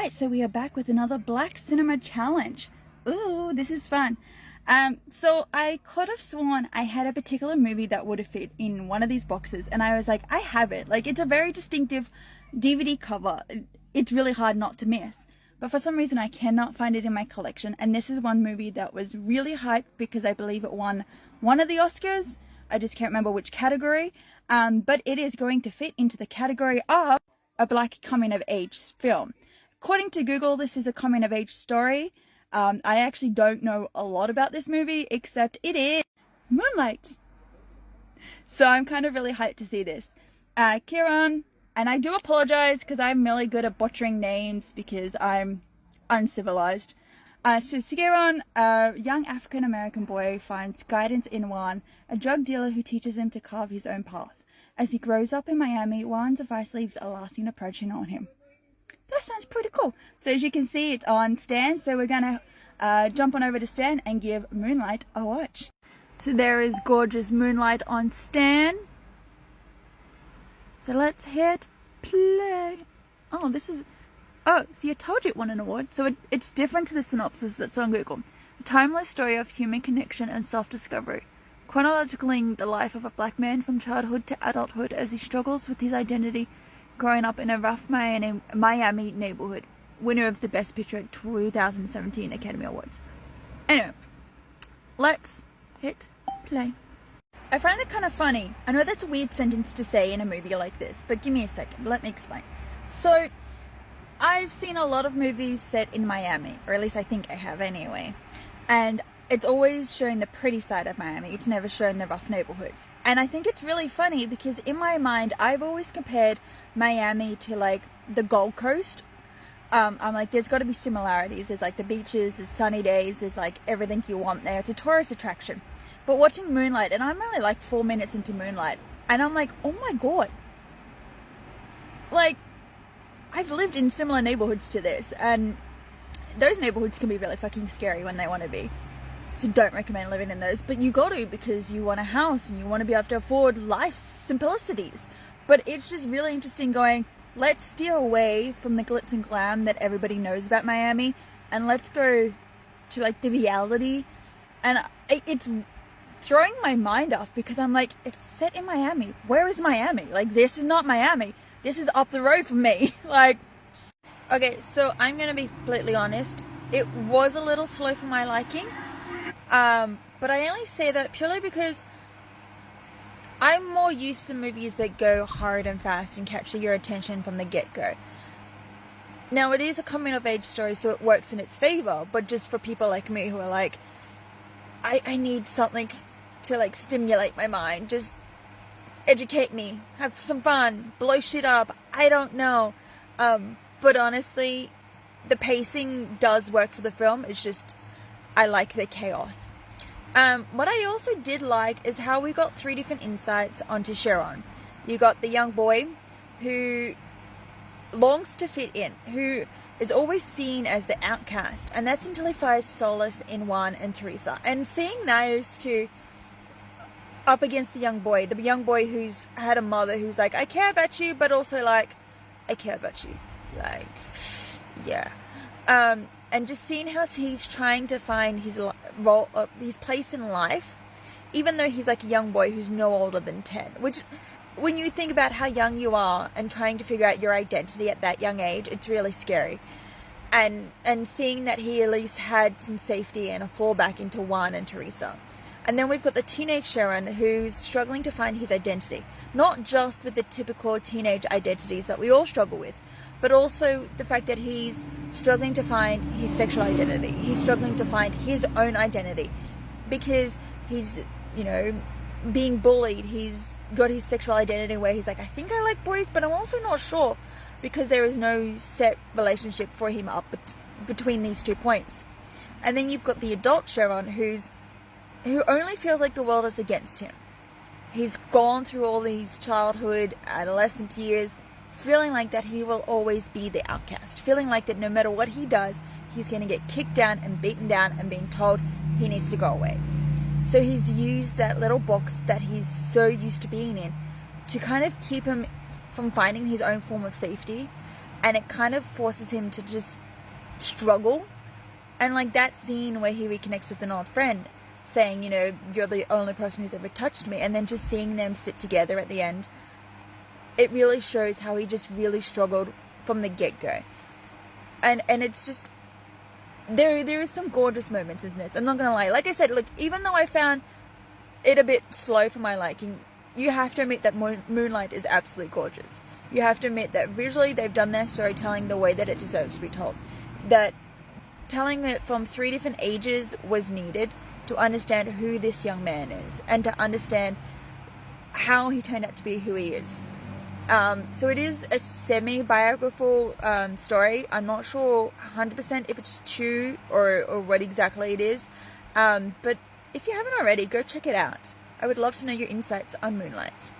Alright, so we are back with another Black Cinema Challenge. Ooh, this is fun. So I could have sworn I had a particular movie that would have fit in one of these boxes, and I was like, I have it. Like, it's a very distinctive DVD cover. It's really hard not to miss. But for some reason I cannot find it in my collection, and this is one movie that was really hyped because I believe it won one of the Oscars. I just can't remember which category. But it is going to fit into the category of a Black coming-of-age film. According to Google, this is a coming-of-age story. I actually don't know a lot about this movie, except it is Moonlight. So I'm kind of really hyped to see this. Kieran, and I do apologize because I'm really good at butchering names because I'm uncivilized. So Kieran, a young African-American boy, finds guidance in Juan, a drug dealer who teaches him to carve his own path. As he grows up in Miami, Juan's advice leaves a lasting impression on him. That sounds pretty cool. So as you can see, it's on Stan, so we're gonna jump on over to Stan and give Moonlight a watch. So there is gorgeous Moonlight on Stan. So let's hit play. Oh, this is... Oh, see, I told you it won an award. So it's different to the synopsis that's on Google. A timeless story of human connection and self-discovery. Chronologically, the life of a Black man from childhood to adulthood as he struggles with his identity, growing up in a rough Miami neighborhood. Winner of the Best Picture at 2017 Academy Awards. Anyway, let's hit play. I find it kind of funny. I know that's a weird sentence to say in a movie like this, but give me a second. Let me explain. So, I've seen a lot of movies set in Miami, or at least I think I have anyway. And it's always showing the pretty side of Miami. It's never shown the rough neighborhoods. And I think it's really funny because in my mind, I've always compared Miami to like the Gold Coast. I'm like, there's got to be similarities. There's like the beaches, there's sunny days, there's like everything you want there. It's a tourist attraction. But watching Moonlight, and I'm only like 4 minutes into Moonlight, and I'm like, oh my god. Like, I've lived in similar neighborhoods to this, and those neighborhoods can be really fucking scary when they want to be. So don't recommend living in those, but you got to because you want a house and you want to be able to afford life's simplicities. But it's just really interesting going, let's steer away from the glitz and glam that everybody knows about Miami, and let's go to like the reality. And it's throwing my mind off because I'm like, it's set in Miami. Where is Miami? Like, this is not Miami. This is up the road from me. Like, okay, so I'm gonna be completely honest. It was a little slow for my liking. But I only say that purely because I'm more used to movies that go hard and fast and capture your attention from the get-go. Now, it is a coming-of-age story, so it works in its favor, but just for people like me who are like, I need something to, like, stimulate my mind, just educate me, have some fun, blow shit up, I don't know. But honestly, the pacing does work for the film. It's just, I like the chaos. What I also did like is how we got 3 different insights onto Sharon. You got the young boy who longs to fit in, who is always seen as the outcast, and that's until he finds solace in Juan and Teresa. And seeing those two up against the young boy who's had a mother who's like, I care about you, but also like, I care about you. Like, yeah. And just seeing how he's trying to find his role, his place in life, even though he's like a young boy who's no older than 10. Which, when you think about how young you are and trying to figure out your identity at that young age, it's really scary. And seeing that he at least had some safety and a fallback into Juan and Teresa. And then we've got the teenage Sharon who's struggling to find his identity. Not just with the typical teenage identities that we all struggle with, but also the fact that he's struggling to find his sexual identity. He's struggling to find his own identity because he's, you know, being bullied. He's got his sexual identity where he's like, I think I like boys, but I'm also not sure, because there is no set relationship for him up between these 2 points. And then you've got the adult Sharon who only feels like the world is against him. He's gone through all these childhood, adolescent years, feeling like that he will always be the outcast, feeling like that no matter what he does, he's going to get kicked down and beaten down and being told he needs to go away. So he's used that little box that he's so used to being in to kind of keep him from finding his own form of safety and it kind of forces him to just struggle. And like that scene where he reconnects with an old friend saying, you know, you're the only person who's ever touched me, and then just seeing them sit together at the end, it really shows how he just really struggled from the get-go. And it's just, there is some gorgeous moments in this, I'm not gonna lie. Like I said, look, even though I found it a bit slow for my liking, you have to admit that Moonlight is absolutely gorgeous. You have to admit that visually they've done their storytelling the way that it deserves to be told. That telling it from 3 different ages was needed to understand who this young man is and to understand how he turned out to be who he is. So it is a semi-biographical story. I'm not sure 100% if it's true or what exactly it is. But if you haven't already, go check it out. I would love to know your insights on Moonlight.